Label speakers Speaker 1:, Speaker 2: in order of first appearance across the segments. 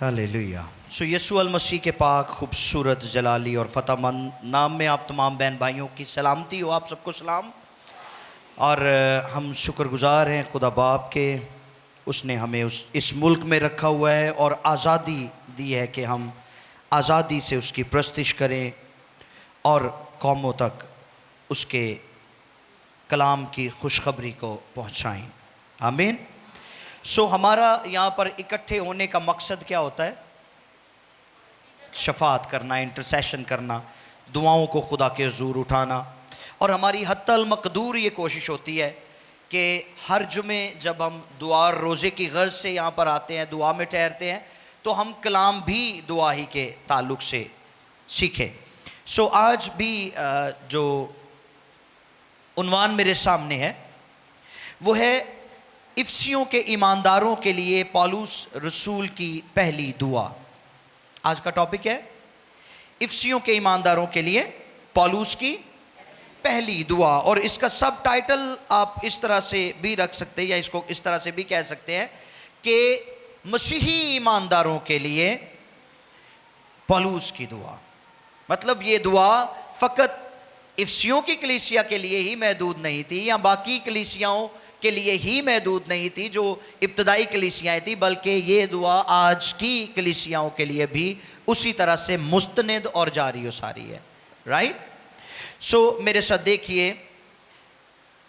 Speaker 1: Hallelujah. सो यीशु अल मसीह के पाक खूबसूरत जलाली और फतेहमंद नाम में आप तमाम बहन भाइयों की सलामती हो। आप सबको सलाम। और हम शुक्रगुजार हैं खुदा बाप के, उसने हमें इस मुल्क में रखा हुआ है और आज़ादी दी है कि हम आज़ादी से उसकी प्रस्तिश करें और कौमों तक उसके कलाम की खुशखबरी को पहुँचाएँ। आमीन। सो हमारा यहाँ पर इकट्ठे होने का मकसद क्या होता है? शफात करना, इंटरसेशन करना, दुआओं को खुदा के हुज़ूर उठाना। और हमारी हत्तल मकदूर ये कोशिश होती है कि हर जुमे जब हम दुआ रोज़े की गर्ज से यहाँ पर आते हैं, दुआ में ठहरते हैं, तो हम कलाम भी दुआ ही के ताल्लुक़ से सीखें। सो आज भी जो उन्वान मेरे सामने है वो है इफ्सियों के ईमानदारों के लिए पौलुस रसूल की पहली दुआ। आज का टॉपिक है इफ्सियों के ईमानदारों के लिए पौलुस की पहली दुआ। और इसका सब टाइटल आप इस तरह से भी रख सकते हैं या इसको इस तरह से भी कह सकते हैं कि मसीही ईमानदारों के लिए पौलुस की दुआ। मतलब ये दुआ फ़कत इफ्सियों की कलीसिया के लिए ही महदूद नहीं थी या बाकी कलीसियाओं के लिए ही महदूद नहीं थी जो इब्तदाई कलीसियाएँ थी, बल्कि ये दुआ आज की कलीसियाओं के लिए भी उसी तरह से मुस्तनद और जारी व सारी है। राइट। सो मेरे साथ देखिए,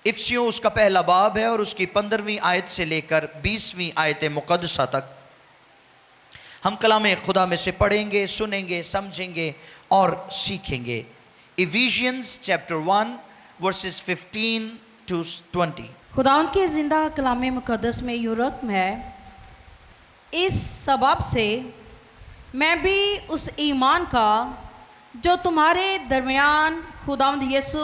Speaker 1: इफ्सियों उसका पहला बाब है और उसकी 15वीं आयत से लेकर 20वीं आयत मुक़द्दसा तक हम कलाम खुदा में से पढ़ेंगे, सुनेंगे, समझेंगे और सीखेंगे। Efficiency chapter 1 versus 15 to 20।
Speaker 2: खुदावंद के ज़िंदा कलाम मुक़द्दस में यूं रकम है, इस सबब से मैं भी उस ईमान का जो तुम्हारे दरमियान खुदावंद यीशु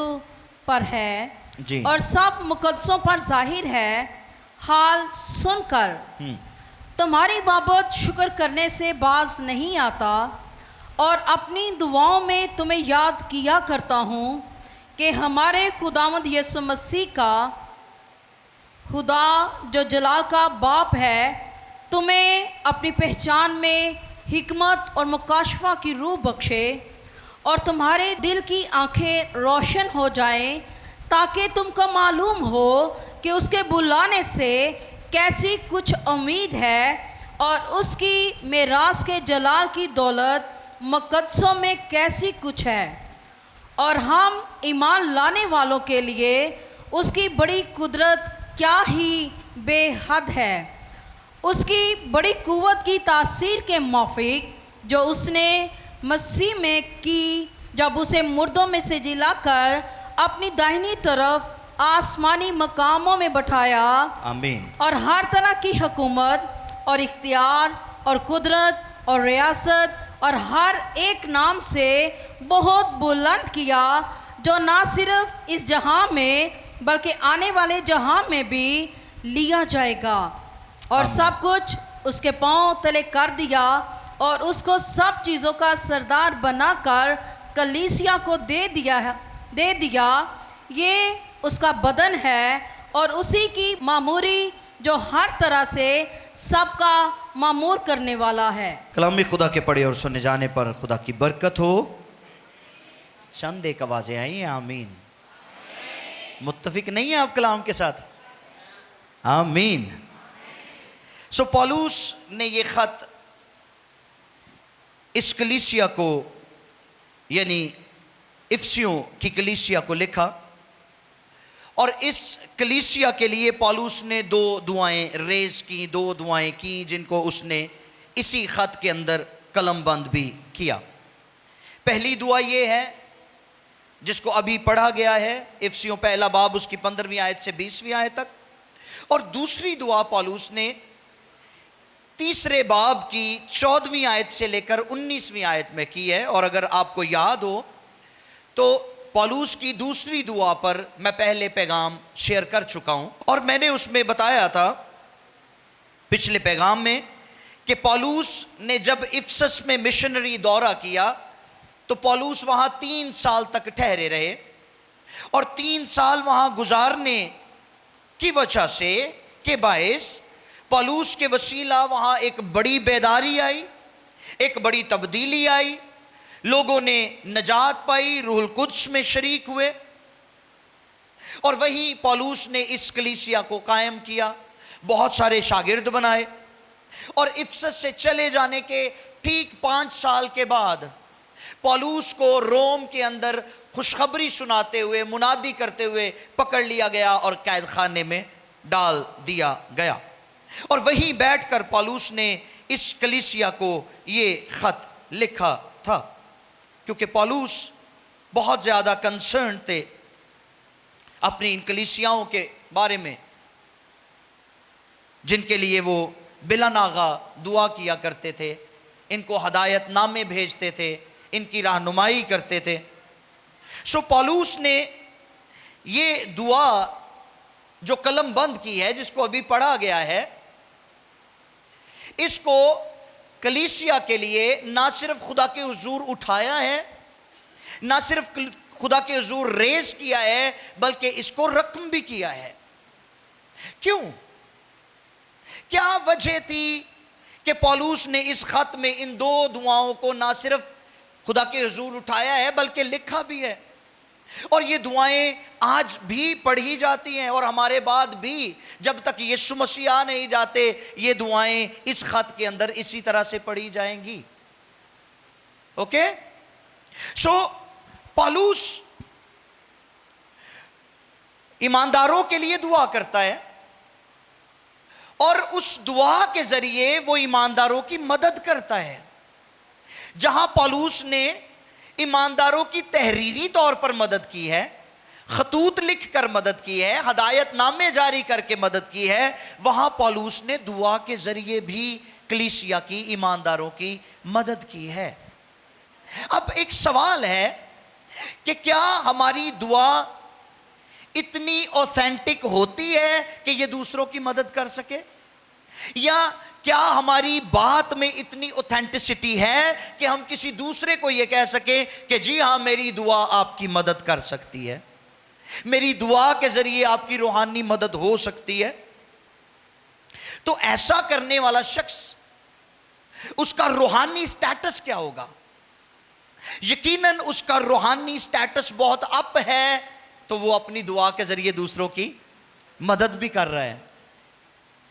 Speaker 2: पर है
Speaker 1: जी।
Speaker 2: और सब मुक़द्दसों पर जाहिर है, हाल सुनकर तुम्हारी बाबत शुक्र करने से बाज नहीं आता और अपनी दुआओं में तुम्हें याद किया करता हूँ कि हमारे खुदावंद यीशु मसीह का खुदा जो जलाल का बाप है तुम्हें अपनी पहचान में हिकमत और मुकाशफा की रूह बख्शे और तुम्हारे दिल की आंखें रोशन हो जाएं, ताकि तुमको मालूम हो कि उसके बुलाने से कैसी कुछ उम्मीद है और उसकी मेरास के जलाल की दौलत मुक़द्दसों में कैसी कुछ है, और हम ईमान लाने वालों के लिए उसकी बड़ी कुदरत क्या ही बेहद है, उसकी बड़ी कुव्वत की तासीर के मौफिक जो उसने मसीह में की, जब उसे मुर्दों में से जिलाकर अपनी दाहिनी तरफ आसमानी मकामों में बैठाया।
Speaker 1: आमीन।
Speaker 2: और हर तरह की हुकूमत और इख्तियार और कुदरत और रियासत और हर एक नाम से बहुत बुलंद किया, जो ना सिर्फ इस जहां में बल्कि आने वाले जहां में भी लिया जाएगा, और सब कुछ उसके पांव तले कर दिया और उसको सब चीज़ों का सरदार बनाकर कलीसिया को दे दिया। ये उसका बदन है और उसी की मामूरी जो हर तरह से सबका मामूर करने वाला है।
Speaker 1: कलाम खुदा के पढ़े और सुने जाने पर खुदा की बरकत हो। चंद एक आवाज़ें आई हैं आमीन। मुत्तफिक नहीं है आप कलाम के साथ? आमीन। सो पौलुस ने ये ख़त इस कलीसिया को यानी इफ्सियों की कलीसिया को लिखा और इस कलीसिया के लिए पौलुस ने दो दुआएं रेज़ की, दो दुआएं की जिनको उसने इसी ख़त के अंदर कलमबंद भी किया। पहली दुआ ये है जिसको अभी पढ़ा गया है, इफ्सियों पहला बाब उसकी 15वीं आयत से 20वीं आयत तक। और दूसरी दुआ पौलुस ने तीसरे बाब की 14वीं आयत से लेकर 19वीं आयत में की है। और अगर आपको याद हो तो पौलुस की दूसरी दुआ पर मैं पहले पैगाम शेयर कर चुका हूं और मैंने उसमें बताया था पिछले पैगाम में कि पौलुस ने जब इफसस में मिशनरी दौरा किया तो पौलुस वहाँ 3 साल तक ठहरे रहे और 3 साल वहाँ गुजारने की वजह से के बायस पौलुस के वसीला वहाँ एक बड़ी बेदारी आई ایک بڑی تبدیلی آئی, لوگوں نے نجات پائی, روح القدس میں شریک ہوئے, اور وہیں پولس نے اس کلیسیا کو قائم کیا, بہت سارے شاگرد بنائے, اور افسس سے چلے جانے کے ٹھیک 5 سال کے بعد پولس کو روم کے اندر خوشخبری سناتے ہوئے, منادی کرتے ہوئے پکڑ لیا گیا اور قید خانے میں ڈال دیا گیا. اور وہیں بیٹھ کر پولس نے اس کلیسیا کو یہ خط لکھا تھا, کیونکہ پولس بہت زیادہ کنسرن تھے اپنی ان کلیسیاؤں کے بارے میں, جن کے لیے وہ بلا ناغہ دعا کیا کرتے تھے, ان کو ہدایت نامے بھیجتے تھے, ان کی رہنمائی کرتے تھے. سو پولس نے یہ دعا جو قلم بند کی ہے, جس کو ابھی پڑھا گیا ہے, اس کو کلیسیا کے لیے نہ صرف خدا کے حضور اٹھایا ہے, نہ صرف خدا کے حضور ریز کیا ہے, بلکہ اس کو رقم بھی کیا ہے. کیوں؟ کیا وجہ تھی کہ پولس نے اس خط میں ان 2 دعاؤں کو نہ صرف خدا کے حضور اٹھایا ہے بلکہ لکھا بھی ہے؟ اور یہ دعائیں آج بھی پڑھی جاتی ہیں, اور ہمارے بعد بھی جب تک یسوع مسیح آ نہیں جاتے یہ دعائیں اس خط کے اندر اسی طرح سے پڑھی جائیں گی. اوکے, سو پولس ایمانداروں کے لیے دعا کرتا ہے, اور اس دعا کے ذریعے وہ ایمانداروں کی مدد کرتا ہے. جہاں پولس نے ایمانداروں کی تحریری طور پر مدد کی ہے, خطوط لکھ کر مدد کی ہے, ہدایت نامے جاری کر کے مدد کی ہے, وہاں پولس نے دعا کے ذریعے بھی کلیسیا کی, ایمانداروں کی مدد کی ہے. اب ایک سوال ہے کہ کیا ہماری دعا اتنی اوتھینٹک ہوتی ہے کہ یہ دوسروں کی مدد کر سکے, یا کیا ہماری بات میں اتنی اوتھینٹسٹی ہے کہ ہم کسی دوسرے کو یہ کہہ سکیں کہ جی ہاں میری دعا آپ کی مدد کر سکتی ہے, میری دعا کے ذریعے آپ کی روحانی مدد ہو سکتی ہے. تو ایسا کرنے والا شخص, اس کا روحانی سٹیٹس کیا ہوگا؟ یقیناً اس کا روحانی سٹیٹس بہت اپ ہے, تو وہ اپنی دعا کے ذریعے دوسروں کی مدد بھی کر رہا ہے.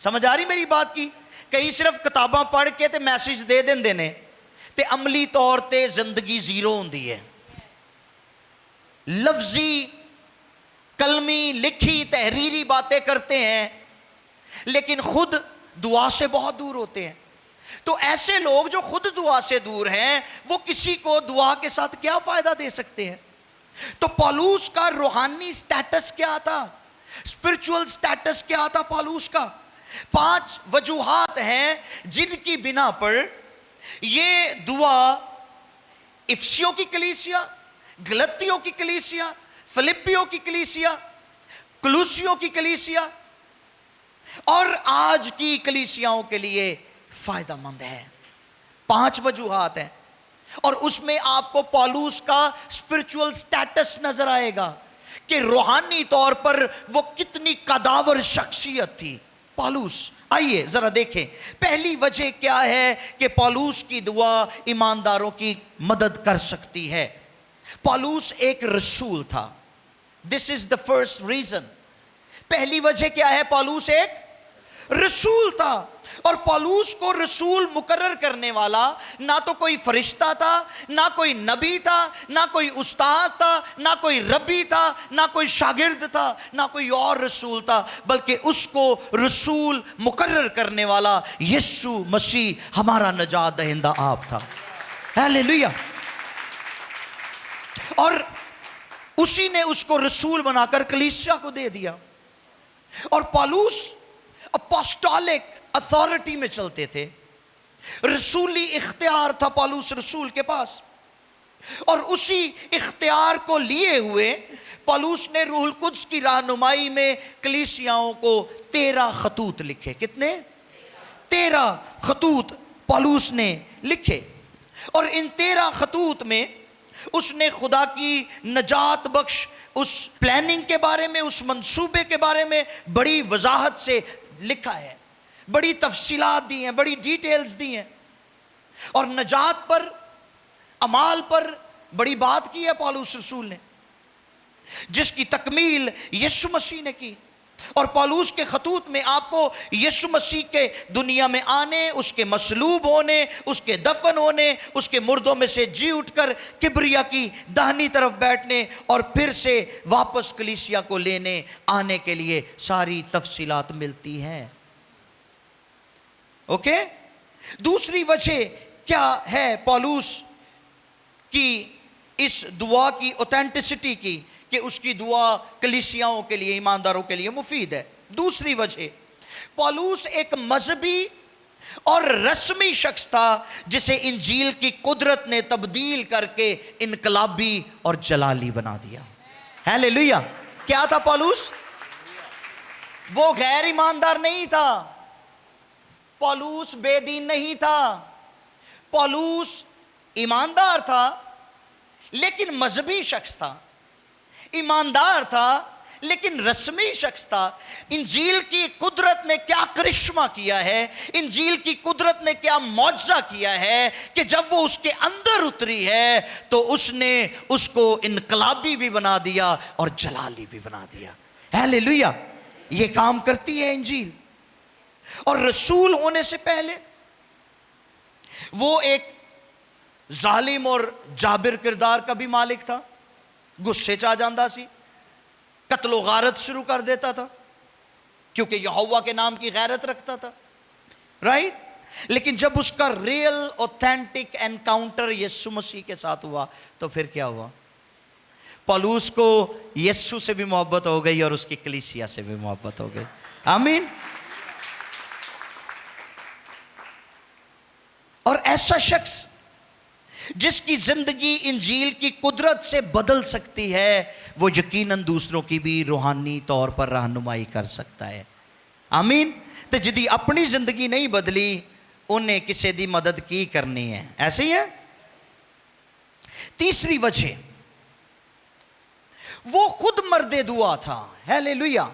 Speaker 1: سمجھ آ رہی میری بات کی؟ کئی صرف کتاباں پڑھ کے تے میسیج دے دینے تے عملی طور تے زندگی زیرو ہوندی ہے. لفظی, کلمی, لکھی, تحریری باتیں کرتے ہیں, لیکن خود دعا سے بہت دور ہوتے ہیں. تو ایسے لوگ جو خود دعا سے دور ہیں, وہ کسی کو دعا کے ساتھ کیا فائدہ دے سکتے ہیں؟ تو پولس کا روحانی سٹیٹس کیا تھا, اسپرچول سٹیٹس کیا تھا پولس کا؟ 5 وجوہات ہیں جن کی بنا پر یہ دعا افسیوں کی کلیسیا, گلتیوں کی کلیسیا, فلپیوں کی کلیسیا, کلوسیوں کی کلیسیا اور آج کی کلیسیاؤں کے لیے فائدہ مند ہے. 5 وجوہات ہیں, اور اس میں آپ کو پولس کا اسپرچول سٹیٹس نظر آئے گا کہ روحانی طور پر وہ کتنی قداور شخصیت تھی پولس. آئیے ذرا دیکھیں, پہلی وجہ کیا ہے کہ پولس کی دعا ایمانداروں کی مدد کر سکتی ہے. پولس ایک رسول تھا. دس از دا فرسٹ ریزن. پہلی وجہ کیا ہے؟ پولس ایک رسول تھا, اور پولس کو رسول مقرر کرنے والا نہ تو کوئی فرشتہ تھا, نہ کوئی نبی تھا, نہ کوئی استاد تھا, نہ کوئی ربی تھا, نہ کوئی شاگرد تھا, نہ کوئی اور رسول تھا, بلکہ اس کو رسول مقرر کرنے والا یسوع مسیح ہمارا نجات دہندہ آپ تھا. ہیلیلویا. اور اسی نے اس کو رسول بنا کر کلیسیا کو دے دیا. اور پولس اپوسٹولک اتھارٹی میں چلتے تھے, رسولی اختیار تھا پولس رسول کے پاس, اور اسی اختیار کو لیے ہوئے پولس نے روح القدس کی رہنمائی میں کلیسیاؤں کو 13 خطوط لکھے. کتنے؟ 13 خطوط پولس نے لکھے. اور ان 13 خطوط میں اس نے خدا کی نجات بخش اس پلاننگ کے بارے میں, اس منصوبے کے بارے میں بڑی وضاحت سے لکھا ہے, بڑی تفصیلات دی ہیں, بڑی ڈیٹیلز دی ہیں. اور نجات پر، امال پر بڑی بات کی ہے پالوس رسول نے، جس کی تکمیل یسوع مسیح نے کی. اور پالوس کے خطوط میں آپ کو یسوع مسیح کے دنیا میں آنے، اس کے مصلوب ہونے، اس کے دفن ہونے، اس کے مردوں میں سے جی اٹھ کر کبریا کی داہنی طرف بیٹھنے اور پھر سے واپس کلیسیا کو لینے آنے کے لیے ساری تفصیلات ملتی ہیں. اوکے؟ دوسری وجہ کیا ہے پالوس کی اس دعا کی اوتھینٹسٹی کی کہ اس کی دعا کلیسیاؤں کے لیے، ایمانداروں کے لیے مفید ہے؟ دوسری وجہ، پالوس ایک مذہبی اور رسمی شخص تھا جسے انجیل کی قدرت نے تبدیل کر کے انقلابی اور جلالی بنا دیا. ہیلیلویا! کیا تھا پالوس؟ وہ غیر ایماندار نہیں تھا، پالوس بے دین نہیں تھا، پالوس ایماندار تھا لیکن مذہبی شخص تھا، ایماندار تھا لیکن رسمی شخص تھا. انجیل کی قدرت نے کیا کرشمہ کیا ہے، انجیل کی قدرت نے کیا معجزہ کیا ہے کہ جب وہ اس کے اندر اتری ہے تو اس نے اس کو انقلابی بھی بنا دیا اور جلالی بھی بنا دیا. ہیلیلویا! یہ کام کرتی ہے انجیل. اور رسول ہونے سے پہلے وہ ایک ظالم اور جابر کردار کا بھی مالک تھا. غصے چ آ جاندہ سی، قتل و غارت شروع کر دیتا تھا کیونکہ یہوہ کے نام کی غیرت رکھتا تھا، رائٹ؟ لیکن جب اس کا ریئل اوتھینٹک انکاؤنٹر یسوع مسیح کے ساتھ ہوا تو پھر کیا ہوا؟ پالوس کو یسوع سے بھی محبت ہو گئی اور اس کی کلیسیا سے بھی محبت ہو گئی. آمین. اور ایسا شخص جس کی زندگی انجیل کی قدرت سے بدل سکتی ہے، وہ یقیناً دوسروں کی بھی روحانی طور پر رہنمائی کر سکتا ہے. آمین. تو جدی اپنی زندگی نہیں بدلی، انہیں کسی دی مدد کی کرنی ہے. ایسے ہی ہے. تیسری وجہ، وہ خود مرد دعا تھا. ہیلیلویا!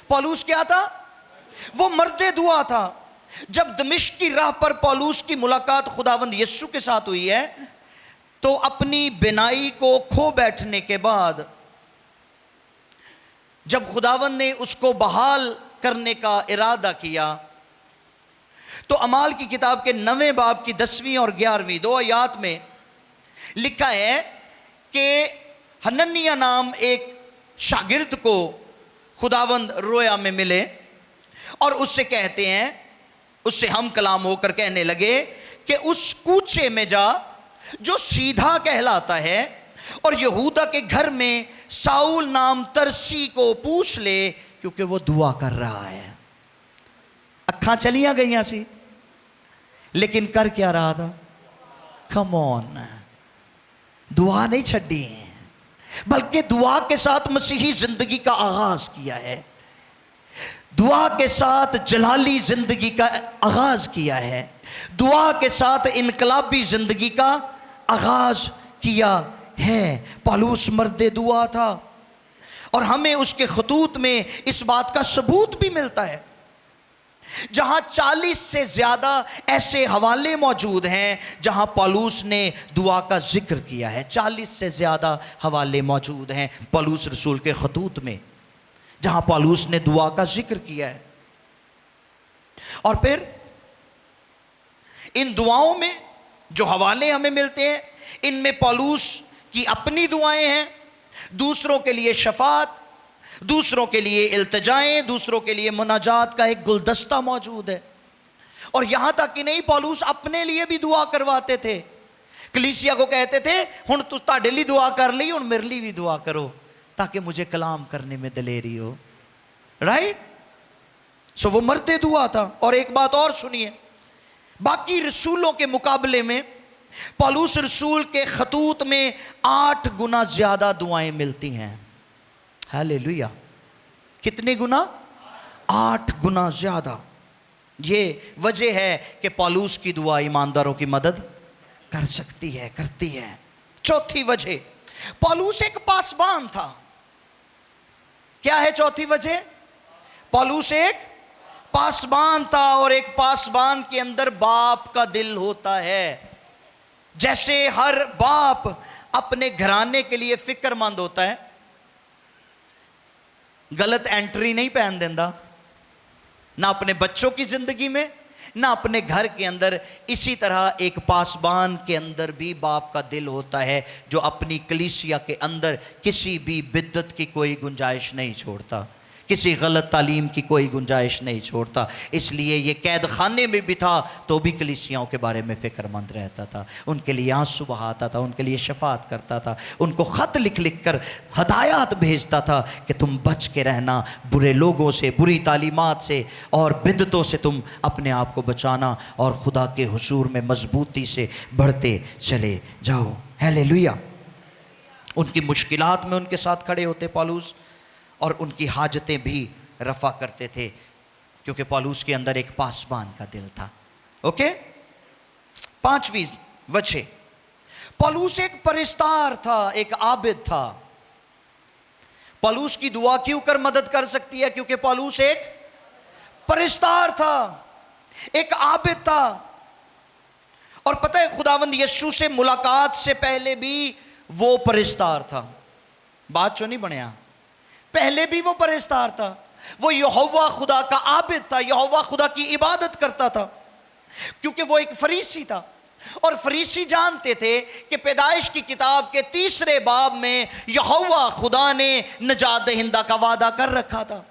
Speaker 1: پالوس کیا تھا؟ وہ مرد دعا تھا. جب دمشق کی راہ پر پالوس کی ملاقات خداوند یسوع کے ساتھ ہوئی ہے تو اپنی بینائی کو کھو بیٹھنے کے بعد جب خداوند نے اس کو بحال کرنے کا ارادہ کیا تو اعمال کی کتاب کے 9 باب کی 10ویں اور 11ویں 2 آیات میں لکھا ہے کہ حننیہ نام ایک شاگرد کو خداوند رویا میں ملے اور اس سے کہتے ہیں، اس سے ہم کلام ہو کر کہنے لگے کہ اس کوچے میں جا جو سیدھا کہلاتا ہے اور یہودا کے گھر میں ساؤل نام ترسی کو پوچھ لے کیونکہ وہ دعا کر رہا ہے. اکھاں چلیاں گئیاں سی لیکن کر کیا رہا تھا؟ کم آن، دعا نہیں چھڈی بلکہ دعا کے ساتھ مسیحی زندگی کا آغاز کیا ہے، دعا کے ساتھ جلالی زندگی کا آغاز کیا ہے، دعا کے ساتھ انقلابی زندگی کا آغاز کیا ہے. پالوس مرد دعا تھا اور ہمیں اس کے خطوط میں اس بات کا ثبوت بھی ملتا ہے. جہاں 40 سے زیادہ ایسے حوالے موجود ہیں جہاں پالوس نے دعا کا ذکر کیا ہے. 40 سے زیادہ حوالے موجود ہیں پالوس رسول کے خطوط میں جہاں پالوس نے دعا کا ذکر کیا ہے. اور پھر ان دعاؤں میں جو حوالے ہمیں ملتے ہیں ان میں پالوس کی اپنی دعائیں ہیں، دوسروں کے لیے شفاعت، دوسروں کے لیے التجائیں، دوسروں کے لیے مناجات کا ایک گلدستہ موجود ہے. اور یہاں تک کہ نہیں، پالوس اپنے لیے بھی دعا کرواتے تھے. کلیسیا کو کہتے تھے ہن تو تہاڈے لیے دعا کر لی، ہن میرے لیے بھی دعا کرو تاکہ مجھے کلام کرنے میں دلیری ہو. رائٹ؟ سو وہ مرد دعا تھا. اور ایک بات اور سنیے، باقی رسولوں کے مقابلے میں پالوس رسول کے خطوط میں 8 گنا زیادہ دعائیں ملتی ہیں. ہیلیلویا! کتنے گنا؟ 8 گنا زیادہ. یہ وجہ ہے کہ پالوس کی دعا ایمانداروں کی مدد کر سکتی ہے، کرتی ہے. چوتھی وجہ، پالوس ایک پاسبان تھا. کیا ہے چوتھی وجہ؟ پالوس ایک پاسبان تھا اور ایک پاسبان کے اندر باپ کا دل ہوتا ہے. جیسے ہر باپ اپنے گھرانے کے لیے فکر مند ہوتا ہے, غلط انٹری نہیں پہن دینا, نہ اپنے بچوں کی زندگی میں نہ اپنے گھر کے اندر, اسی طرح ایک پاسبان کے اندر بھی باپ کا دل ہوتا ہے جو اپنی کلیسیا کے اندر کسی بھی بدعت کی کوئی گنجائش نہیں چھوڑتا, کسی غلط تعلیم کی کوئی گنجائش نہیں چھوڑتا. اس لیے یہ قید خانے میں بھی تھا تو بھی کلیسیاؤں کے بارے میں فکر مند رہتا تھا, ان کے لیے آنسو بہاتا تھا, ان کے لیے شفاعت کرتا تھا, ان کو خط لکھ لکھ کر ہدایات بھیجتا تھا کہ تم بچ کے رہنا, برے لوگوں سے, بری تعلیمات سے اور بدعتوں سے تم اپنے آپ کو بچانا اور خدا کے حضور میں مضبوطی سے بڑھتے چلے جاؤ. ہیلیلویا. ان کی مشکلات میں ان کے ساتھ کھڑے ہوتے پالوس, اور ان کی حاجتیں بھی رفع کرتے تھے, کیونکہ پالوس کے اندر ایک پاسبان کا دل تھا. اوکے. 5ویں وجہ, پالوس ایک پرستار تھا, ایک عابد تھا. پالوس کی دعا کیوں کر مدد کر سکتی ہے؟ کیونکہ پالوس ایک پرستار تھا, ایک عابد تھا. اور پتہ ہے خداوند یسوع سے ملاقات سے پہلے بھی وہ پرستار تھا. بات چو نہیں بنیا, پہلے بھی وہ پرستار تھا. وہ یہوہ خدا کا عابد تھا, یہوہ خدا کی عبادت کرتا تھا, کیونکہ وہ ایک فریسی تھا. اور فریسی جانتے تھے کہ پیدائش کی کتاب کے 3 باب میں یہوہ خدا نے نجات دہندہ کا وعدہ کر رکھا تھا,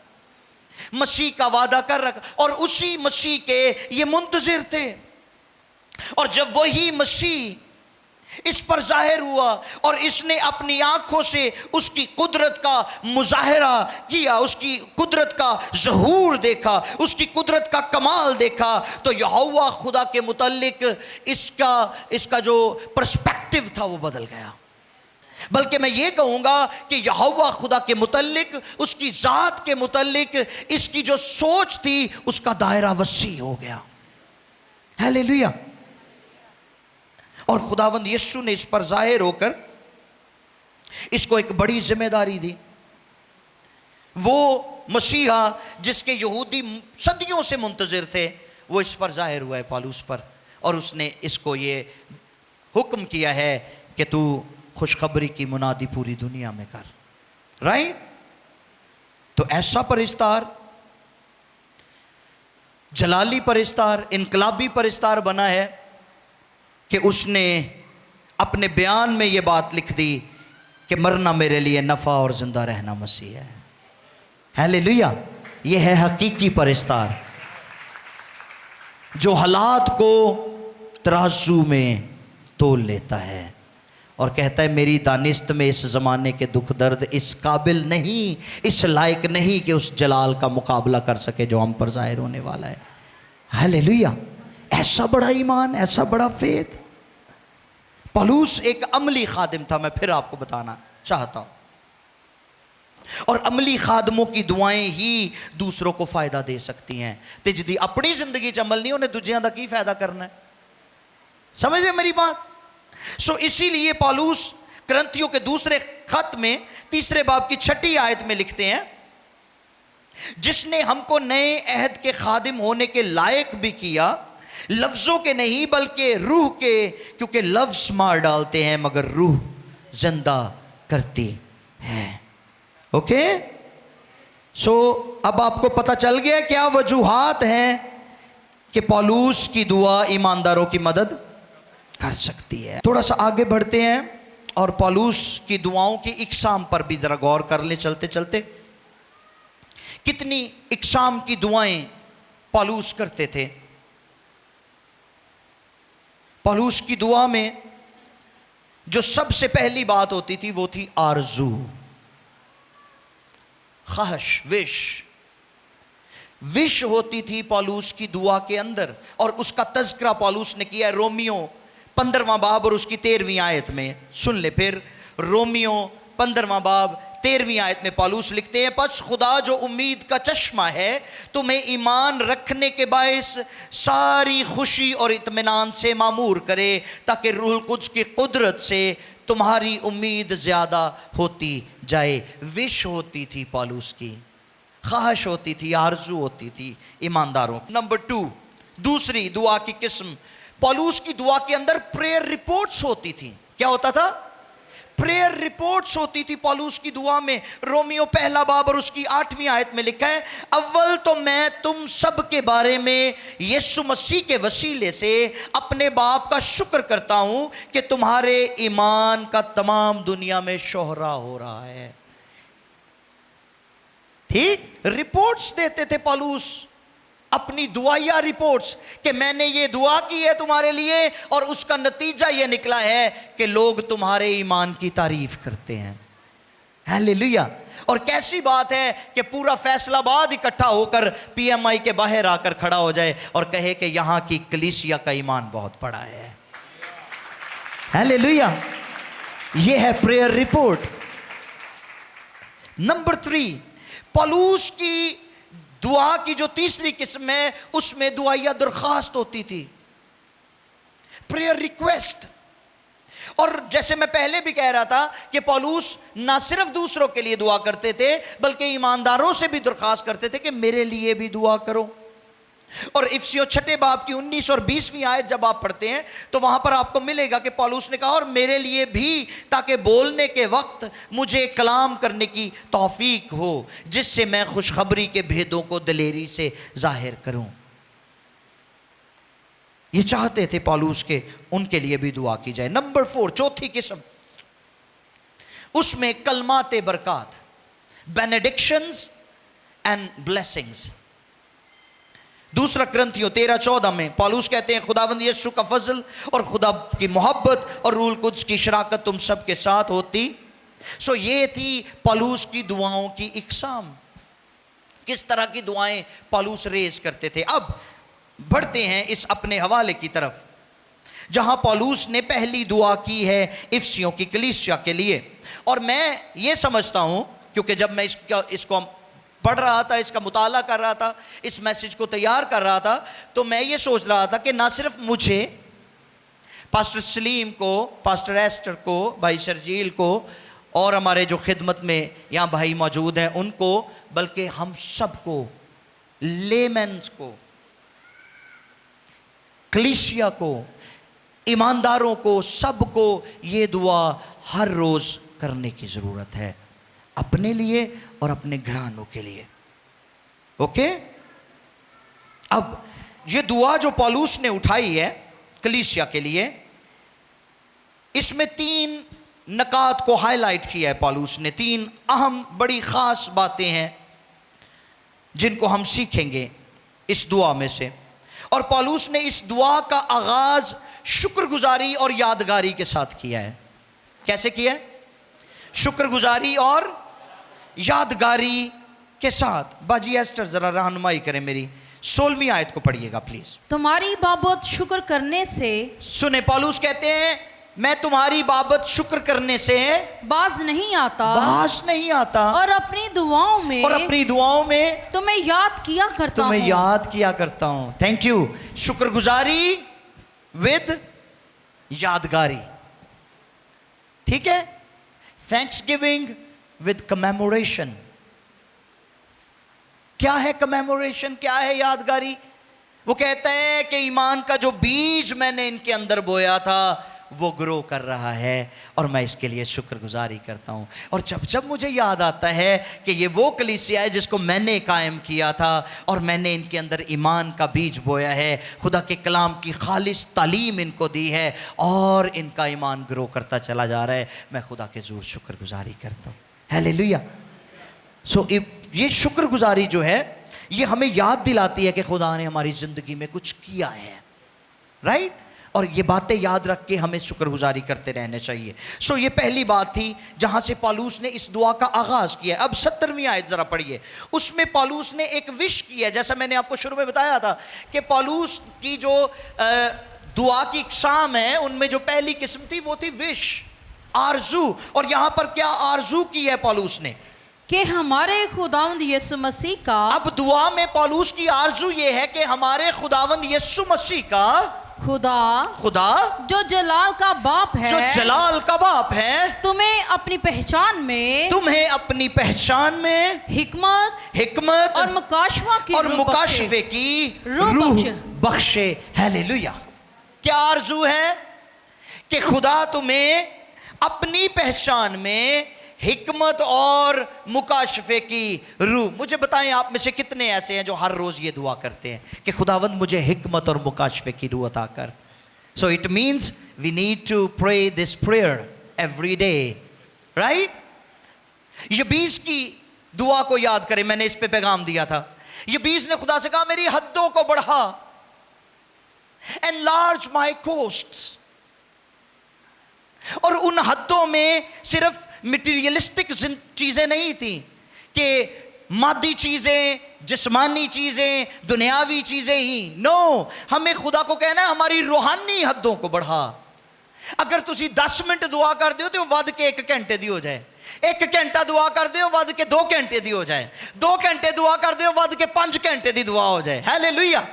Speaker 1: مسیح کا وعدہ کر رکھا, اور اسی مسیح کے یہ منتظر تھے. اور جب وہی مسیح اس پر ظاہر ہوا اور اس نے اپنی آنکھوں سے اس کی قدرت کا مظاہرہ کیا, اس کی قدرت کا ظہور دیکھا, اس کی قدرت کا کمال دیکھا, تو یہوہ خدا کے متعلق اس کا جو پرسپیکٹیو تھا وہ بدل گیا. بلکہ میں یہ کہوں گا کہ یہوہ خدا کے متعلق, اس کی ذات کے متعلق اس کی جو سوچ تھی اس کا دائرہ وسیع ہو گیا. ہیلیلویا. اور خداوند یسوع نے اس پر ظاہر ہو کر اس کو ایک بڑی ذمہ داری دی. وہ مسیحا جس کے یہودی صدیوں سے منتظر تھے, وہ اس پر ظاہر ہوا ہے پالوس پر, اور اس نے اس کو یہ حکم کیا ہے کہ تو خوشخبری کی منادی پوری دنیا میں کر. رائٹ. تو ایسا پرستار, جلالی پرستار, انقلابی پرستار بنا ہے کہ اس نے اپنے بیان میں یہ بات لکھ دی کہ مرنا میرے لیے نفع اور زندہ رہنا مسیح ہے. ہیلیلویا. یہ ہے حقیقی پرستار جو حالات کو ترازو میں تول لیتا ہے اور کہتا ہے میری دانست میں اس زمانے کے دکھ درد اس قابل نہیں, اس لائق نہیں کہ اس جلال کا مقابلہ کر سکے جو ہم پر ظاہر ہونے والا ہے. ہیلیلویا. ایسا بڑا ایمان, ایسا بڑا فیت. پالوس ایک عملی خادم تھا, میں پھر آپ کو بتانا چاہتا ہوں. اور عملی خادموں کی دعائیں ہی دوسروں کو فائدہ دے سکتی ہیں. تے جدی اپنی زندگی چ عمل نہیں, انہیں دوجیاں دا کی فائدہ کرنا ہے. سمجھے میری بات؟ اسی لیے پالوس کرنتھیوں کے دوسرے خط میں 3 باب کی 6 آیت میں لکھتے ہیں, جس نے ہم کو نئے عہد کے خادم ہونے کے لائق بھی کیا, لفظوں کے نہیں بلکہ روح کے, کیونکہ لفظ مار ڈالتے ہیں مگر روح زندہ کرتی ہے. اوکے. اب آپ کو پتہ چل گیا کیا وجوہات ہیں کہ پالوس کی دعا ایمانداروں کی مدد کر سکتی ہے. تھوڑا سا آگے بڑھتے ہیں اور پالوس کی دعاؤں کی اقسام پر بھی ذرا غور کر لیں چلتے چلتے. کتنی اقسام کی دعائیں پالوس کرتے تھے. پالوس کی دعا میں جو سب سے پہلی بات ہوتی تھی وہ تھی آرزو, خواہش, وش ہوتی تھی پالوس کی دعا کے اندر. اور اس کا تذکرہ پالوس نے کیا ہے رومیو 15واں باب اور اس کی 13ویں آیت میں. سن لے پھر, رومیو 15واں باب 13ویں آیت میں پالوس لکھتے ہیں, پس خدا جو امید کا چشمہ ہے تمہیں ایمان رکھنے کے باعث ساری خوشی اور اطمینان سے معمور کرے, تاکہ روح القدس کی قدرت سے تمہاری امید زیادہ ہوتی جائے. وش ہوتی تھی پالوس کی, ख्वाहिश होती थी, आरजू होती थी ईमानदारों। नंबर 2, दूसरी दुआ की किस्म, पौलुस की दुआ के अंदर प्रेयर रिपोर्ट्स होती थी। क्या होता था? प्रेयर रिपोर्ट्स होती थी पौलुस की दुआ में। रोमियो पहला बाब और उसकी 8वीं आयत में लिखा है, अव्वल तो मैं तुम सब के बारे में यीशु मसीह के वसीले से अपने बाप का शुक्र करता हूं कि तुम्हारे ईमान का तमाम दुनिया में शोहरा हो रहा है। ठीक, रिपोर्ट्स देते थे पौलुस, अपनी दुआया रिपोर्ट्स, कि मैंने ये दुआ की है तुम्हारे लिए और उसका नतीजा ये निकला है कि लोग तुम्हारे ईमान की तारीफ करते हैं। हालेलुया। और कैसी बात है कि पूरा फैसलाबाद इकट्ठा होकर पीएमआई के बाहर आकर खड़ा हो जाए और कहे कि यहां की कलीसिया का ईमान बहुत बड़ा है। हालेलुया। ये है प्रेयर रिपोर्ट। नंबर 3, पौलुस की दुआ की जो तीसरी किस्म है, उसमें दुआया दरखास्त होती थी, प्रेयर रिक्वेस्ट। और जैसे मैं पहले भी कह रहा था कि पौलुस ना सिर्फ दूसरों के लिए दुआ करते थे बल्कि ईमानदारों से भी दरखास्त करते थे कि मेरे लिए भी दुआ करो। और इफिसियों 6 बाब की 19 और 20वीं आयत जब आप पढ़ते हैं तो वहां पर आपको मिलेगा कि पौलुस ने कहा, और मेरे लिए भी, ताकि बोलने के वक्त मुझे कलाम करने की तौफीक हो, जिससे मैं खुशखबरी के भेदों को दिलेरी से जाहिर करूं। ये चाहते थे पौलुस के उनके लिए भी दुआ की जाए। नंबर 4, चौथी किस्म, उसमें कलमात बरकत, बेनेडिक्शंस एंड ब्लेसिंग्स। दूसरा कुरिन्थियों 13-14 में पौलुस कहते हैं, खुदावंद यीशु का फजल और खुदा की मोहब्बत और रूह कुद्स की शराकत तुम सब के साथ होती। सो ये थी पौलुस की दुआओं की इकसाम, किस तरह की दुआएं पौलुस रेज करते थे। अब बढ़ते हैं इस अपने हवाले की तरफ, जहां पौलुस ने पहली दुआ की है इफिसियों की कलीसिया के लिए। और मैं ये समझता हूं, क्योंकि जब मैं इसको पढ़ रहा था, इसका मुताला कर रहा था, इस मैसेज को तैयार कर रहा था, तो मैं ये सोच रहा था कि ना सिर्फ मुझे, पास्टर सलीम को, पास्टर एस्टर को, भाई शर्जील को और हमारे जो खिदमत में यहाँ भाई मौजूद हैं उनको, बल्कि हम सबको, लेमेंस को, कलीसिया को, ईमानदारों को, सबको ये दुआ हर रोज करने की ज़रूरत है, अपने लिए और अपने घरानों के लिए। ओके? अब ये दुआ जो पौलुस ने उठाई है कलीसिया के लिए, इसमें 3 नकात को हाईलाइट किया है पौलुस ने। 3 अहम बड़ी खास बातें हैं जिनको हम सीखेंगे इस दुआ में से। और पौलुस ने इस दुआ का आगाज शुक्रगुजारी और यादगारी के साथ किया है। कैसे किया है? शुक्रगुजारी और यादगारी के साथ। बाजी एस्टर जरा रहनुमाई करें मेरी, 16वीं आयत को पढ़िएगा प्लीज।
Speaker 2: तुम्हारी बाबत शुक्र करने से,
Speaker 1: सुने, पौलुस कहते हैं मैं तुम्हारी बाबत शुक्र करने से
Speaker 2: बाज नहीं आता,
Speaker 1: और
Speaker 2: अपनी दुआओं में तुम्हें याद किया करता हूं।
Speaker 1: Thank you. शुक्रगुजारी विद यादगारी, ठीक है? Thanks giving with commemoration. क्या है कमेमोरेशन, क्या है यादगारी? वो कहता है कि ईमान का जो बीज मैंने इनके अंदर बोया था वो ग्रो कर रहा है और मैं इसके लिए शुक्रगुजारी करता हूं। और जब जब मुझे याद आता है कि ये वो कलीसिया है जिसको मैंने कायम किया था और मैंने इनके अंदर ईमान का बीज बोया है, खुदा के कलाम की खालिस तालीम इनको दी है और इनका ईमान ग्रो करता चला जा रहा है, मैं खुदा के ज़रूर शुक्रगुजारी करता हूँ। हालेलुया। सो ये शुक्रगुजारी जो है ये हमें याद दिलाती है कि खुदा ने हमारी ज़िंदगी में कुछ किया है, राइट? और ये बातें याद रख के हमें शुक्रगुजारी करते रहने चाहिए। सो ये पहली बात थी जहां से पौलुस ने इस दुआ का आगाज किया। अब 17वीं आयत जरा पढ़िए, उसमें पौलुस ने एक विश की है। जैसा मैंने आपको शुरू में बताया था कि पौलुस की जो दुआ की इकसाम है उनमें जो पहली किस्म थी वो थी विश, आरजू। और यहां पर क्या आरजू की है पौलुस ने?
Speaker 2: कि हमारे खुदावंद यीशु मसीह का,
Speaker 1: अब दुआ में पौलुस की आरजू ये है कि हमारे खुदावंद यीशु मसीह का खुदा
Speaker 2: जो जलाल का बाप
Speaker 1: जो
Speaker 2: है
Speaker 1: जलाल का बाप है
Speaker 2: तुम्हें अपनी पहचान में
Speaker 1: तुम्हें अपनी पहचान में हिकमत
Speaker 2: और मुकाशवा की
Speaker 1: और
Speaker 2: रूह
Speaker 1: मुकाशफे की
Speaker 2: रूह
Speaker 1: रूह
Speaker 2: बख्शे।
Speaker 1: बख्शे। हालेलुया। क्या आरजू है कि खुदा तुम्हें अपनी पहचान में हिकमत और मुकाशफे की रूह। मुझे बताएं आप में से कितने ऐसे हैं जो हर रोज ये दुआ करते हैं कि खुदावंद मुझे हिकमत और मुकाशफे की रूह अता कर। So it means we need to pray this prayer every day, right? यबीस की दुआ को याद करें, मैंने इस पे पैगाम दिया था। यबीस ने खुदा से कहा मेरी हद्दों को बढ़ा, एनलार्ज माई कोस्ट्स। और उन हद्दों में सिर्फ मटीरियलिस्टिक चीजें नहीं थी कि मादी चीजें, जिस्मानी चीजें, दुनियावी चीजें ही। नो, हमें खुदा को कहना है हमारी रूहानी हद्दों को बढ़ा। अगर तुसी 10 मिनट दुआ कर दियो तो वध के 1 घंटे दी हो जाए, 1 घंटा दुआ कर दियो वध के 2 घंटे दी हो जाए, 2 घंटे दुआ कर दियो वध के 5 घंटे दी दुआ हो जाए। हालेलुया।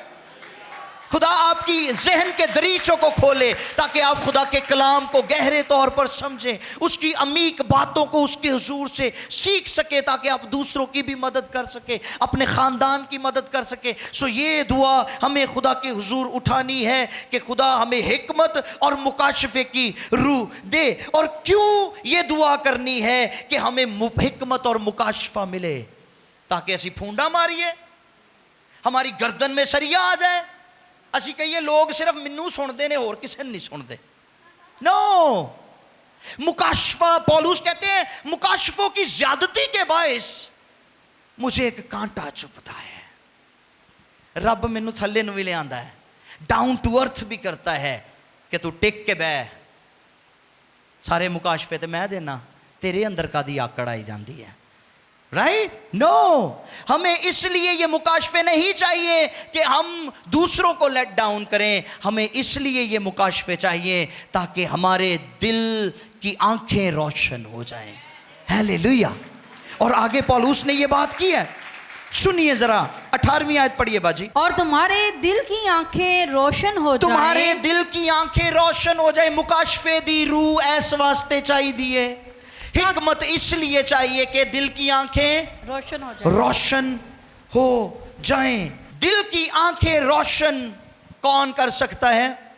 Speaker 1: खुदा आपकी जहन के दरीचों को खोले ताकि आप खुदा के कलाम को गहरे तौर पर समझें, उसकी अमीक बातों को उसके हुजूर से सीख सके, ताकि आप दूसरों की भी मदद कर सके, अपने ख़ानदान की मदद कर सके। सो ये दुआ हमें खुदा के हुजूर उठानी है कि खुदा हमें हिकमत और मुकाशफे की रूह दे। और क्यों ये दुआ करनी है कि हमें हिकमत और मुकाशफा मिले? ताकि असी फूंडा मारिए, हमारी गर्दन में सरिया आ जाए, ਅਸੀਂ ਕਹੀਏ ਲੋग सिर्फ ਮੈਨੂੰ सुनते ने और किसी नहीं सुनते। नो, मुकाशफा, पौलुस कहते हैं मुकाशफों की ज्यादती के बायस मुझे एक कांटा चुभता है। रब मैनू थल्ले नूं भी ले आंदा है, डाउन टू अर्थ भी करता है कि तू टिक के बह, सारे मुकाशफे तो मैं देना, तेरे अंदर कादी आकड़ आई जाती है। राइट? नो, हमें इसलिए ये मुकाशफे नहीं चाहिए कि हम दूसरों को लेट डाउन करें, हमें इसलिए ये मुकाशफे चाहिए ताकि हमारे दिल की आंखें रोशन हो जाएं। हालेलुया। और आगे पौलुस ने ये बात की है, सुनिए जरा 18वीं आयत पढ़िए बाजी।
Speaker 2: और तुम्हारे दिल की आंखें रोशन हो जाएं।
Speaker 1: तुम्हारे दिल की आंखें रोशन हो जाए। मुकाशफे दी रूह ऐस वास्ते चाहिए दिए, हिकमत इसलिए चाहिए कि दिल की आंखें रोशन हो जाएं। दिल की आंखें रोशन कौन कर सकता है?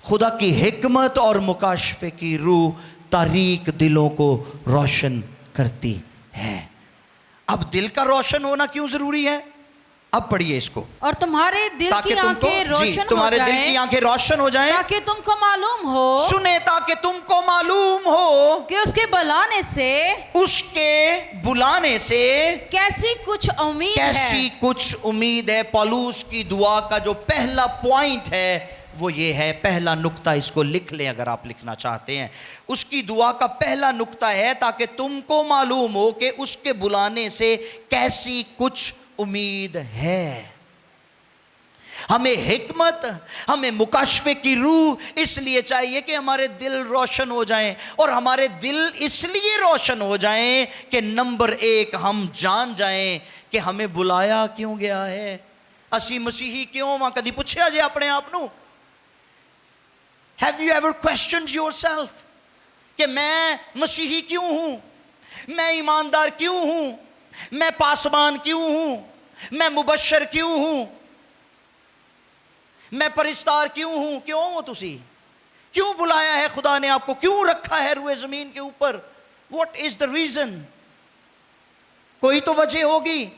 Speaker 1: खुदा की हिकमत और मुकाशफे की रूह तारीक दिलों को रोशन करती है। अब दिल का रोशन होना क्यों जरूरी है? अब पढ़िए इसको।
Speaker 2: और तुम्हारे दिल की आंखें रोशन
Speaker 1: तुम्हारे दिल की आंखें रोशन हो जाएं,
Speaker 2: ताकि तुमको मालूम हो,
Speaker 1: सुने ताकि तुमको मालूम हो
Speaker 2: कि उसके बुलाने से कैसी कुछ उम्मीद है। पौलुस की दुआ का जो पहला पॉइंट है वो ये है, पहला नुक्ता, इसको लिख लें अगर आप लिखना चाहते हैं। उसकी दुआ का पहला नुक्ता है ताकि तुमको मालूम हो कि उसके बुलाने से कैसी कुछ उम्मीद है। हमें हिकमत, हमें मुकाशफे की रूह इसलिए चाहिए कि हमारे दिल रोशन हो जाएं। और हमारे दिल इसलिए रोशन हो जाएं कि नंबर 1 हम जान जाएं कि हमें बुलाया क्यों गया है, असी मसीही क्यों वहां। कदी पूछया जे अपने आप नू, have you ever questioned yourself कि मैं मसीही क्यों हूं, मैं ईमानदार क्यों हूं, मैं पासबान क्यों हूं, मैं मुबशर क्यों हूं, मैं परिस्तार क्यों हूं? क्यों हो तुसी? क्यों बुलाया है खुदा ने आपको? क्यों रखा है रुए जमीन के ऊपर? What is the reason? कोई तो वजह होगी।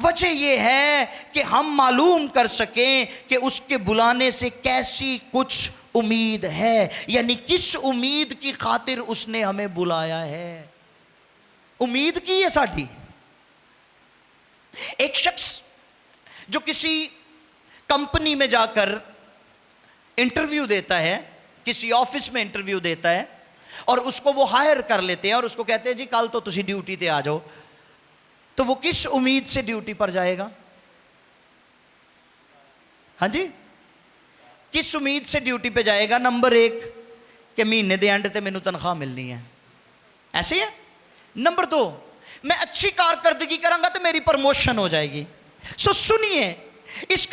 Speaker 2: वजह यह है कि हम मालूम कर सकें कि उसके बुलाने से कैसी कुछ उम्मीद है, यानी किस उम्मीद की खातिर उसने हमें बुलाया है। उम्मीद की है साड़ी। एक शख्स जो किसी कंपनी में जाकर इंटरव्यू देता है, किसी ऑफिस में इंटरव्यू देता है, और उसको वो हायर कर लेते हैं और उसको कहते हैं जी कल तो तुसी ड्यूटी ते आ जाओ, तो वो किस उम्मीद से ड्यूटी पर जाएगा? हाँ जी, किस उम्मीद से ड्यूटी पे जाएगा? नंबर 1 कि महीने दे एंड ते मैनू तनख्वाह मिलनी है, ऐसे है। नंबर 2, मैं अच्छी कारकर्दगी करांगा तो मेरी प्रमोशन हो जाएगी। सो सुनिए,
Speaker 1: اس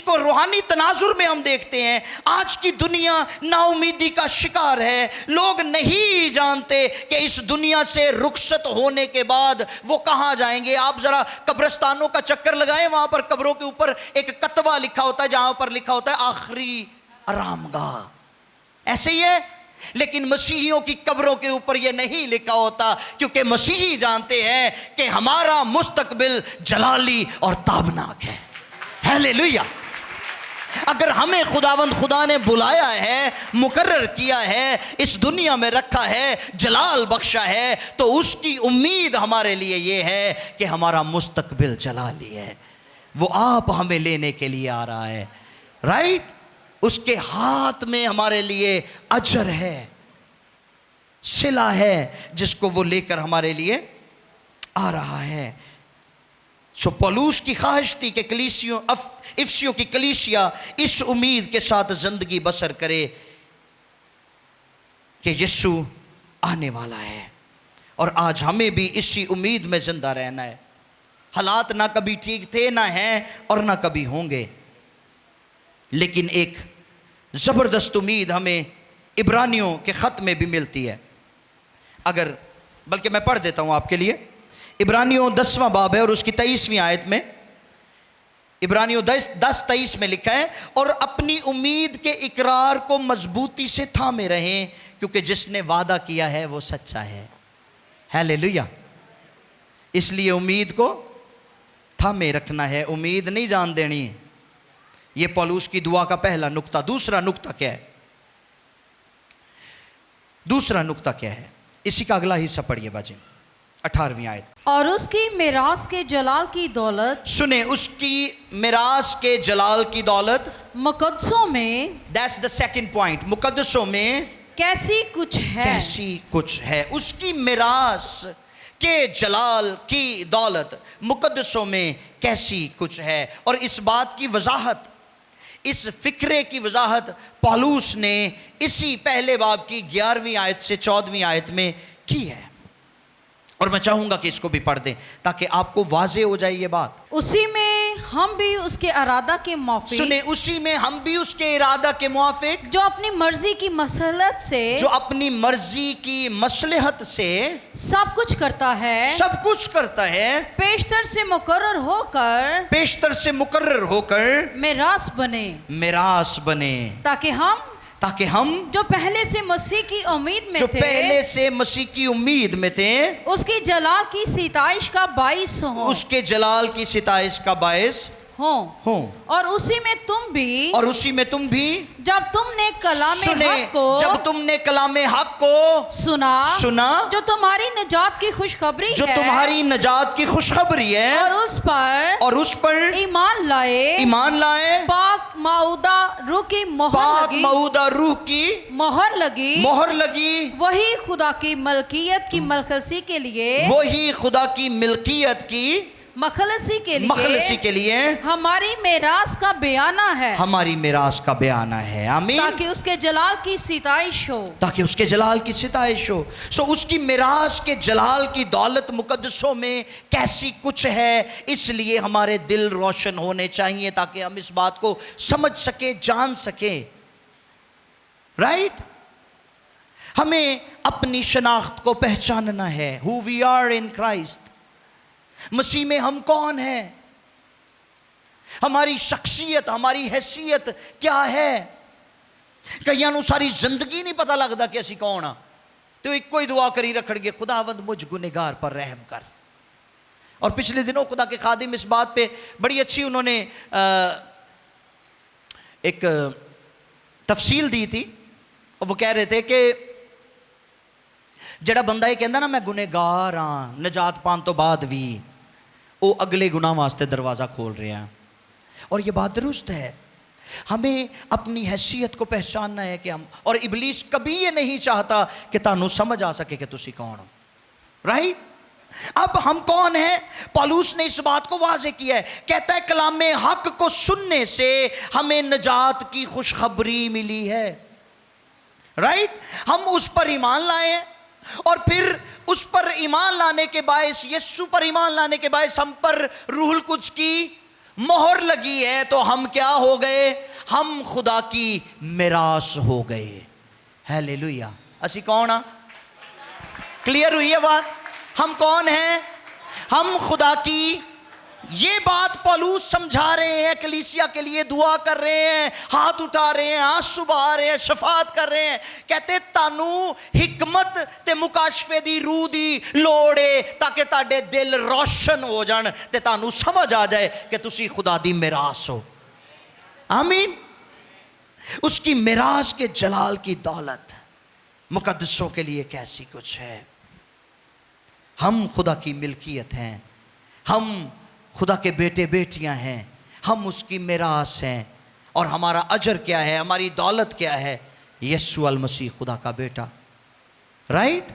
Speaker 1: کو روحانی تناظر میں ہم دیکھتے ہیں آج کی دنیا نا امیدی کا شکار ہے. لوگ نہیں جانتے کہ اس دنیا سے رخصت ہونے کے بعد وہ کہاں جائیں گے. آپ ذرا قبرستانوں کا چکر لگائیں, وہاں پر قبروں کے اوپر ایک کتبہ لکھا ہوتا ہے جہاں پر لکھا ہوتا ہے آخری آرام گاہ. ایسے ہی ہے, لیکن مسیحیوں کی قبروں کے اوپر یہ نہیں لکھا ہوتا, کیونکہ مسیحی جانتے ہیں کہ ہمارا مستقبل جلالی اور تابناک ہے. ہیلیلویا. اگر ہمیں خدا نے بلایا ہے, مقرر کیا ہے, اس دنیا میں رکھا ہے, جلال بخشا ہے, تو اس کی امید ہمارے لیے یہ ہے کہ ہمارا مستقبل جلالی ہے. وہ آپ ہمیں لینے کے لیے آ رہا ہے, رائٹ. اس کے ہاتھ میں ہمارے لیے اجر ہے, صلہ ہے, جس کو وہ لے کر ہمارے لیے آ رہا ہے. سو پولوس کی خواہش تھی کہ افسیوں کی کلیسیا اس امید کے ساتھ زندگی بسر کرے کہ یسوع آنے والا ہے. اور آج ہمیں بھی اسی امید میں زندہ رہنا ہے. حالات نہ کبھی ٹھیک تھے, نہ ہیں, اور نہ کبھی ہوں گے, لیکن ایک زبردست امید ہمیں عبرانیوں کے خط میں بھی ملتی ہے. بلکہ میں پڑھ دیتا ہوں آپ کے لیے. عبرانیوں 10واں باب ہے اور اس کی 23ویں آیت میں, عبرانیوں 10:23 میں لکھا ہے, اور اپنی امید کے اقرار کو مضبوطی سے تھامے رہیں, کیونکہ جس نے وعدہ کیا ہے وہ سچا ہے. ہیلیلویا. اس لیے امید کو تھامے رکھنا ہے, امید نہیں جان دینی ہے. یہ پولوس کی دعا کا پہلا نقطہ. دوسرا نقطہ کیا ہے؟ دوسرا نقطہ کیا ہے؟ اسی کا اگلا حصہ پڑھیے باجی, 18ویں آیت.
Speaker 2: اور اس کی میراث کے جلال کی دولت,
Speaker 1: سنیں, اس کی میراث کے جلال کی دولت,
Speaker 2: مقدسوں میں,
Speaker 1: that's the second point, مقدسوں میں
Speaker 2: کیسی کچھ ہے.
Speaker 1: کیسی کچھ ہے. اس کی میراث کے جلال کی دولت مقدسوں میں کیسی کچھ ہے. اور اس بات کی وضاحت, اس فکرے کی وضاحت پولوس نے اسی پہلے باب کی 11ویں آیت سے 14ویں آیت میں کی ہے. اور میں چاہوں گا کہ اس کو بھی پڑھ دیں تاکہ آپ کو واضح ہو جائے یہ بات.
Speaker 2: اسی میں ہم بھی اس کے ارادہ کے موافق,
Speaker 1: سنیں, اسی میں ہم بھی اس کے ارادہ کے موافق,
Speaker 2: جو اپنی مرضی کی مصلحت سے,
Speaker 1: جو اپنی مرضی کی مصلحت سے
Speaker 2: سب کچھ کرتا ہے,
Speaker 1: سب کچھ کرتا ہے,
Speaker 2: پیشتر سے مقرر ہو کر میراث بنے, تاکہ ہم جو پہلے سے مسیح کی امید میں تھے, اس کے جلال کی ستائش کا باعث ہوں. اور اسی میں تم بھی جب تم نے کلام حق کو سنا, جو تمہاری نجات کی خوشخبری ہے, اور اس پر ایمان لائے, پاک معودہ روح کی مہر لگی, وہی خدا کی ملکیت کی مخلصی کے لیے ہماری میراث کا بیانہ ہے. آمین. تاکہ اس کے جلال کی ستائش ہو. سو اس کی میراث کے جلال کی دولت مقدسوں میں کیسی کچھ ہے, اس لیے ہمارے دل روشن ہونے چاہیے تاکہ ہم اس بات کو سمجھ سکیں, جان سکیں. رائٹ. ہمیں اپنی شناخت کو پہچاننا ہے. who we are in Christ. مسیح میں ہم کون ہیں, ہماری شخصیت, ہماری حیثیت کیا ہے. کئیاں نوں ساری زندگی نہیں پتہ لگتا کہ اسی کون ہاں, تو ایک کوئی دعا کری رکھڑ گے, خداوند مجھ گنہگار پر رحم کر. اور پچھلے دنوں خدا کے خادم اس بات پہ بڑی اچھی انہوں نے ایک تفصیل دی تھی. وہ کہہ رہے تھے کہ جڑا بندہ یہ کہندا نا میں گنہگار ہاں نجات پان تو بعد بھی, وہ اگلے گناہ واسطے دروازہ کھول رہے ہیں. اور یہ بات درست ہے. ہمیں اپنی حیثیت کو پہچاننا ہے کہ ہم, اور ابلیس کبھی یہ نہیں چاہتا کہ تانوں سمجھ آ سکے کہ تسی کون ہو. رائٹ. اب ہم کون ہیں؟ پولوس نے اس بات کو واضح کیا ہے. کہتا ہے کلام حق کو سننے سے ہمیں نجات کی خوشخبری ملی ہے. رائٹ. ہم اس پر ایمان لائے ہیں, اور پھر اس پر ایمان لانے کے باعث, یسوع پر ایمان لانے کے باعث ہم پر روح القدس کی
Speaker 1: मोहर लगी है तो हम क्या हो गए? हम खुदा की मिरास हो गए। हालेलुया। असी कौन आ? क्लियर हुई है बात? हम कौन हैं? हम खुदा की। ये बात पौलुस समझा रहे हैं, कलीसिया के लिए दुआ कर रहे हैं, हाथ उठा रहे हैं, आंसू बहा रहे हैं, शफात कर रहे हैं। कहते तानू हिकमत ते मुकाशफे दी रूह दी लोड़ है ताकि ताडे दिल रोशन हो जान ते तानू समझ आ जाए कि तुसी खुदा दी मिरास हो। आमीन। उसकी मिरास के जलाल की दौलत मुकद्दसों के लिए कैसी कुछ है। हम खुदा की मिल्कियत हैं, हम खुदा के बेटे बेटियां हैं, हम उसकी मिरास हैं। और हमारा अजर क्या है, हमारी दौलत क्या है? यीशु अल मसीह खुदा का बेटा, राइट?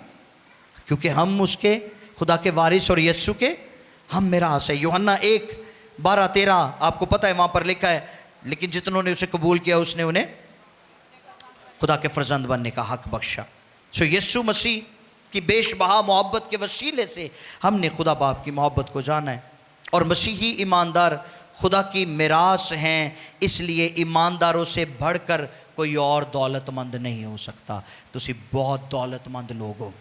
Speaker 1: क्योंकि हम उसके खुदा के वारिस और यीशु के हम मिरास है। यूहन्ना 1:12-13 आपको पता है, वहां पर लिखा है, लेकिन जितनों ने उसे कबूल किया उसने उन्हें खुदा के फर्जंद बनने का हक बख्शा। सो यीशु मसीह की बेशबहा मोहब्बत के वसीले से हमने खुदा बाप की मोहब्बत को जाना है। और मसीही ईमानदार खुदा की मिरास हैं, इसलिए ईमानदारों से बढ़कर कोई और दौलतमंद नहीं हो सकता। तुसी बहुत दौलतमंद लोग हो।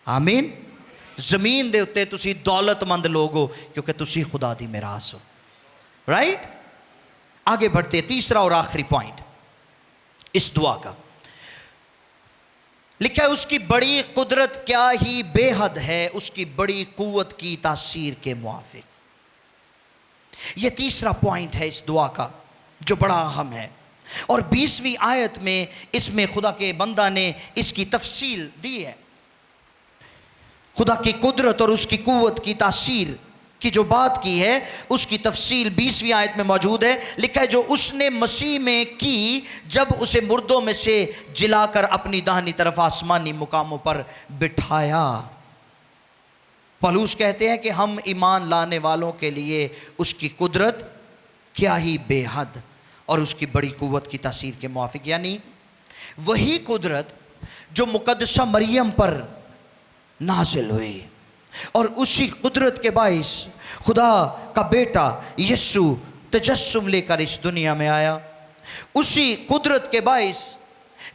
Speaker 1: आमीन। ज़मीन दे उत्ते तुसी दौलतमंद लोग हो क्योंकि तुसी खुदा दी मिरास हो, राइट? आगे बढ़ते, तीसरा और आखिरी पॉइंट इस दुआ का लिखा है, उसकी बड़ी कुदरत क्या ही बेहद है, उसकी बड़ी कुव्वत की तासीर के मुआफिक। यह तीसरा पॉइंट है इस दुआ का जो बड़ा अहम है। और 20वीं आयत में इसमें खुदा के बंदा ने इसकी तफसील दी है। खुदा की कुदरत और उसकी कुव्वत की तासीर की जो बात की है उसकी तफसील 20वीं आयत में मौजूद है। लिखा है, जो उसने मसीह में की जब उसे मुर्दों में से जिलाकर अपनी दाहिनी तरफ आसमानी मुकामों पर बिठाया। पौलुस कहते हैं कि हम ईमान लाने वालों के लिए उसकी कुदरत क्या ही बेहद और उसकी बड़ी कुव्वत की तासीर के मुआफिक, यानी वही कुदरत जो मुकद्दसा मरियम पर नाजिल हुई और उसी कुदरत के बाइस खुदा का बेटा यीशु तजस्सुम लेकर इस दुनिया में आया। उसी कुदरत के बाइस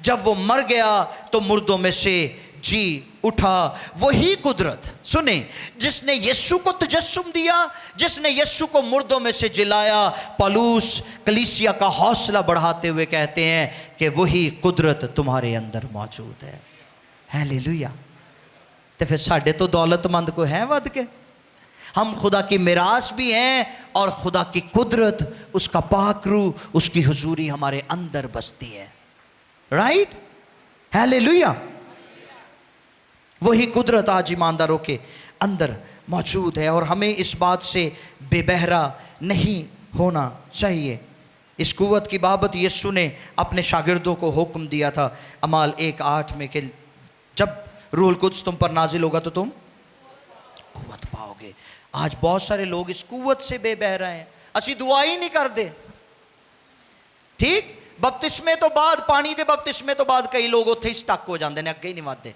Speaker 1: जब वो मर गया तो मुर्दों में से जी उठा। वही कुदरत, सुने, जिसने यीशु को तजस्सुम दिया, जिसने यीशु को मुर्दों में से जिलाया। पौलुस कलीसिया का हौसला बढ़ाते हुए कहते हैं कि वही कुदरत तुम्हारे अंदर मौजूद है। हालेलुया। तो फिर साढ़े तो दौलतमंद को हैं वध के, हम खुदा की मिरास भी हैं और खुदा की कुदरत, उसका पाक रूह, उसकी हुजूरी हमारे अंदर बसती है, राइट? हालेलुया। वही कुदरत आज ईमानदारों के अंदर मौजूद है और हमें इस बात से बेबहरा नहीं होना चाहिए। इस कुव्वत की बाबत यीशु ने अपने शागिर्दों को हुक्म दिया था अमाल 1:8 में कि जब रूहुल कुद्स तुम पर नाजिल होगा तो तुम कुव्वत पाओगे। आज बहुत सारे लोग इस कुव्वत से बेबहरा हैं, असी दुआ ही नहीं करते। ठीक, बपतिस्मे तो बाद, पानी दे बपतिस्मे तो बाद कई लोग उत्थे ही स्टक हो जाते हैं, अगे ही नहीं वधदे।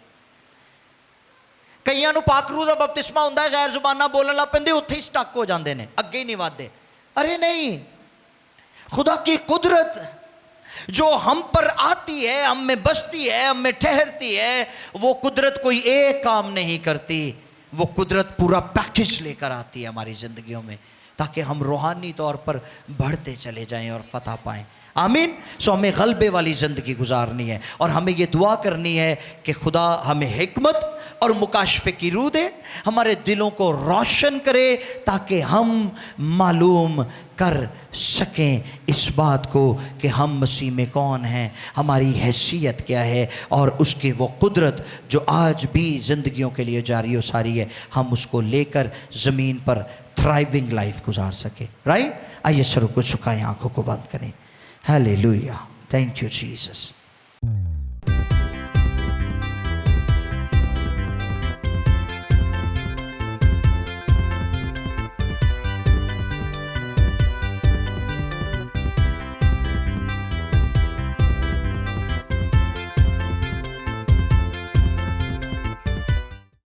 Speaker 1: कईयां नूं पाक रूह दा बपतिस्मा हुंदा है, गैर जुबाना बोलण लग पैंदे, उत्थे ही स्टक हो जाते हैं, अगे ही नहीं वधदे। अरे नहीं, खुदा की कुदरत जो हम पर आती है, हम में बसती है, हम में ठहरती है, वो कुदरत कोई एक काम नहीं करती, वो कुदरत पूरा पैकेज लेकर आती है हमारी ज़िंदगियों में ताकि हम रूहानी तौर पर बढ़ते चले जाएं और फतह पाएं। आमीन। सो हमें गलबे वाली ज़िंदगी गुजारनी है और हमें ये दुआ करनी है कि खुदा हमें हिकमत और मुकाशफे की रूह दे, हमारे दिलों को रोशन करे ताकि हम मालूम कर सकें इस बात को कि हम मसीह में कौन हैं, हमारी हैसियत क्या है और उसकी वो कुदरत जो आज भी ज़िंदगियों के लिए जारी और सारी है, हम उसको लेकर ज़मीन पर थ्राइविंग लाइफ गुजार सके, राइट? आइए सरों को झुकाएं, आंखों को बंद करें। हालेलुया। Thank you Jesus.